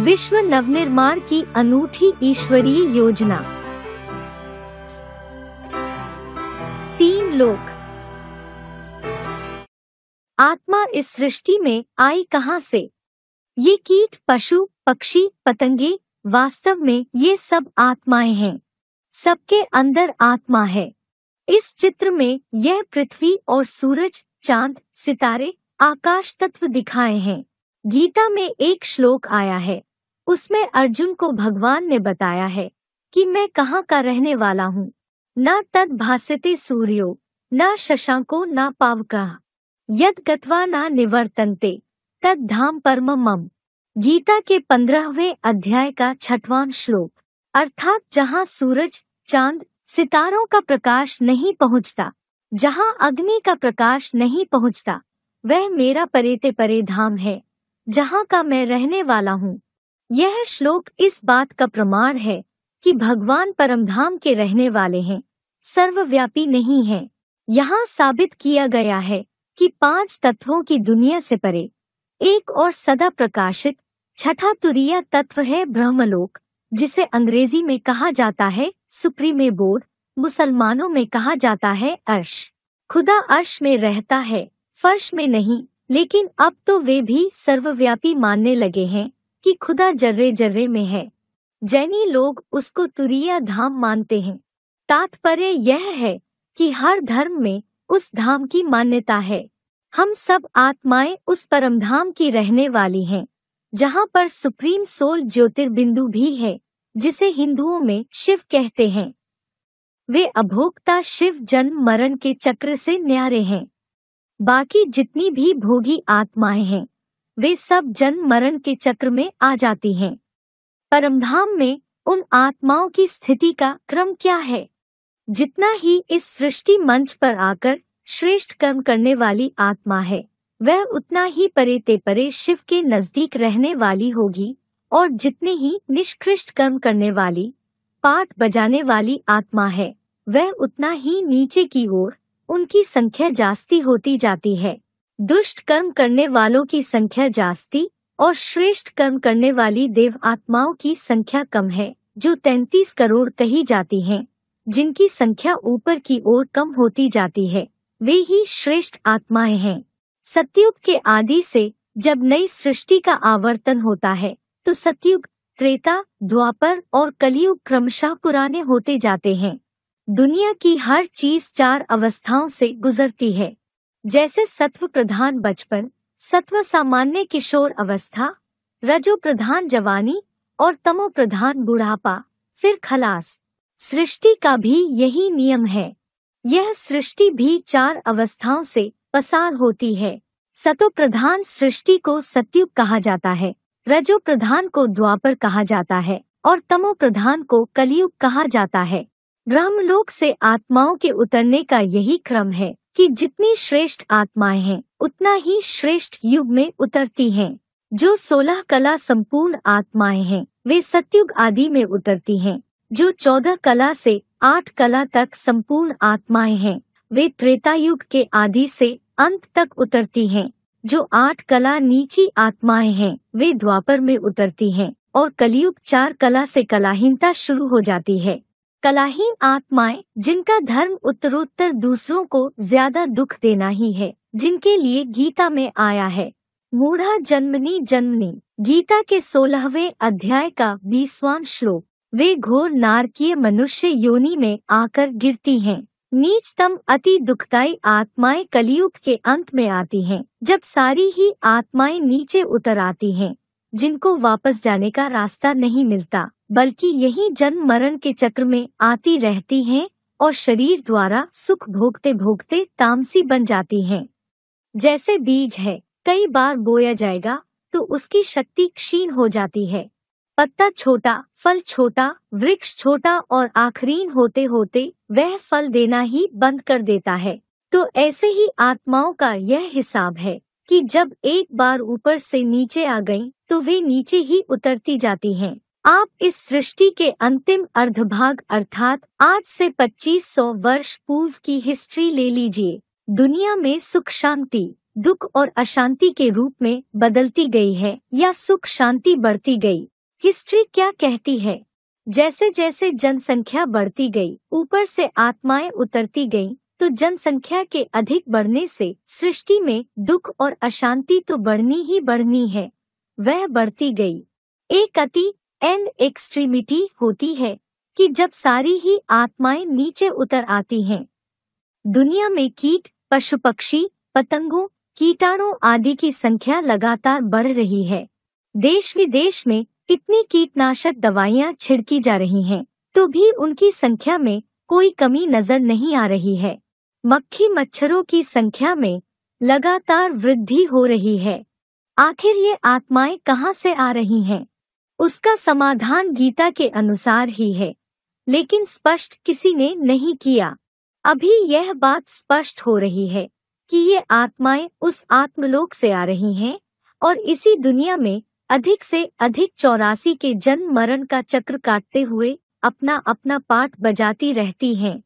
विश्व नवनिर्माण की अनूठी ईश्वरीय योजना। 3 लोक। आत्मा इस सृष्टि में आई कहाँ से? ये कीट, पशु, पक्षी, पतंगे, वास्तव में ये सब आत्माएं हैं। सबके अंदर आत्मा है। इस चित्र में यह पृथ्वी और सूरज, चांद, सितारे, आकाश तत्व दिखाए हैं। गीता में एक श्लोक आया है, उसमें अर्जुन को भगवान ने बताया है कि मैं कहाँ का रहने वाला हूँ। न तद भास्यते सूर्यो, न शशांको न पावकः, यद गत्वा न निवर्तन्ते तद धाम परमं मम। गीता के 15वें अध्याय का 6वां श्लोक। अर्थात जहाँ सूरज, चांद, सितारों का प्रकाश नहीं पहुँचता, जहाँ अग्नि का प्रकाश नहीं पहुँचता, वह मेरा परेते परे धाम है, जहाँ का मैं रहने वाला हूँ। यह श्लोक इस बात का प्रमाण है कि भगवान परमधाम के रहने वाले हैं, सर्वव्यापी नहीं हैं। यहाँ साबित किया गया है कि 5 तत्वों की दुनिया से परे एक और सदा प्रकाशित छठा तुरीय तत्व है ब्रह्मलोक, जिसे अंग्रेजी में कहा जाता है सुप्रीमे बोर्ड, मुसलमानों में कहा जाता है अर्श। खुदा अर्श में रहता है, फर्श में नहीं। लेकिन अब तो वे भी सर्वव्यापी मानने लगे हैं कि खुदा जर्रे जर्रे में है। जैनी लोग उसको तुरीय धाम मानते हैं। तात्पर्य यह है कि हर धर्म में उस धाम की मान्यता है। हम सब आत्माएं उस परमधाम की रहने वाली हैं, जहाँ पर सुप्रीम सोल ज्योतिर्बिंदु भी है, जिसे हिंदुओं में शिव कहते हैं। वे अभोक्ता शिव जन्म मरण के चक्र से न्यारे हैं। बाकी जितनी भी भोगी आत्माएं हैं, वे सब जन्म मरण के चक्र में आ जाती हैं। परमधाम में उन आत्माओं की स्थिति का क्रम क्या है? जितना ही इस सृष्टि मंच पर आकर श्रेष्ठ कर्म करने वाली आत्मा है, वह उतना ही परेते परे शिव के नजदीक रहने वाली होगी, और जितने ही निष्कृष्ट कर्म करने वाली, पाठ बजाने वाली आत्मा है, वह उतना ही नीचे की ओर उनकी संख्या जास्ती होती जाती है। दुष्ट कर्म करने वालों की संख्या जास्ती और श्रेष्ठ कर्म करने वाली देव आत्माओं की संख्या कम है, जो 33 करोड़ कही जाती हैं, जिनकी संख्या ऊपर की ओर कम होती जाती है। वे ही श्रेष्ठ आत्माएं हैं। सतयुग के आदि से जब नई सृष्टि का आवर्तन होता है, तो सतयुग, त्रेता, द्वापर और कलयुग क्रमशः पुराने होते जाते हैं। दुनिया की हर चीज 4 अवस्थाओं से गुजरती है, जैसे सत्व प्रधान बचपन, सत्व सामान्य किशोर अवस्था, रजो प्रधान जवानी और तमो प्रधान बुढ़ापा, फिर खलास। सृष्टि का भी यही नियम है। यह सृष्टि भी 4 अवस्थाओं से पसार होती है। सतो प्रधान सृष्टि को सतयुग कहा जाता है, रजो प्रधान को द्वापर कहा जाता है और तमो प्रधान को कलयुग कहा जाता है। ब्रह्मलोक से आत्माओं के उतरने का यही क्रम है कि जितनी श्रेष्ठ आत्माएं हैं, उतना ही श्रेष्ठ युग में उतरती हैं। जो 16 कला संपूर्ण आत्माएं हैं, वे सतयुग आदि में उतरती हैं। जो 14 कला से 8 कला तक संपूर्ण आत्माएं हैं, वे त्रेतायुग के आदि से अंत तक उतरती हैं। जो 8 कला नीची आत्माएं हैं, वे द्वापर में उतरती हैं और कलयुग 4 कला से कलाहीनता शुरू हो जाती है। कलाहीन आत्माएं, जिनका धर्म उत्तरोत्तर दूसरों को ज्यादा दुख देना ही है, जिनके लिए गीता में आया है, मूढ़ा जन्मनी जन्मनी। गीता के 16वें अध्याय का 20वां श्लोक। वे घोर नारकीय मनुष्य योनि में आकर गिरती हैं। नीचतम अति दुखदायी आत्माएं कलयुग के अंत में आती हैं, जब सारी ही आत्माएं नीचे उतर आती हैं, जिनको वापस जाने का रास्ता नहीं मिलता, बल्कि यही जन्म मरण के चक्र में आती रहती हैं और शरीर द्वारा सुख भोगते भोगते तामसी बन जाती हैं। जैसे बीज है, कई बार बोया जाएगा तो उसकी शक्ति क्षीण हो जाती है। पत्ता छोटा, फल छोटा, वृक्ष छोटा और आखरीन होते होते वह फल देना ही बंद कर देता है। तो ऐसे ही आत्माओं का यह हिसाब है कि जब एक बार ऊपर से नीचे आ गईं, तो वे नीचे ही उतरती जाती हैं। आप इस सृष्टि के अंतिम अर्धभाग अर्थात आज से 2500 वर्ष पूर्व की हिस्ट्री ले लीजिए। दुनिया में सुख शांति, दुख और अशांति के रूप में बदलती गई है या सुख शांति बढ़ती गई। हिस्ट्री क्या कहती है? जैसे जैसे जनसंख्या बढ़ती गई, ऊपर से आत्माएं उतरती गईं, तो जनसंख्या के अधिक बढ़ने से सृष्टि में दुख और अशांति तो बढ़नी ही बढ़नी है। वह बढ़ती गई। एक अति एंड एक्सट्रीमिटी होती है कि जब सारी ही आत्माएं नीचे उतर आती हैं। दुनिया में कीट, पशु पक्षी, पतंगों, कीटाणु आदि की संख्या लगातार बढ़ रही है। देश विदेश में इतनी कीटनाशक दवाइयां छिड़की जा रही हैं, तो भी उनकी संख्या में कोई कमी नजर नहीं आ रही है। मक्खी मच्छरों की संख्या में लगातार वृद्धि हो रही है। आखिर ये आत्माएं कहाँ से आ रही हैं? उसका समाधान गीता के अनुसार ही है, लेकिन स्पष्ट किसी ने नहीं किया। अभी यह बात स्पष्ट हो रही है कि ये आत्माएं उस आत्मलोक से आ रही हैं और इसी दुनिया में अधिक से अधिक 84 के जन्म मरण का चक्र काटते हुए अपना अपना पाठ बजाती रहती हैं।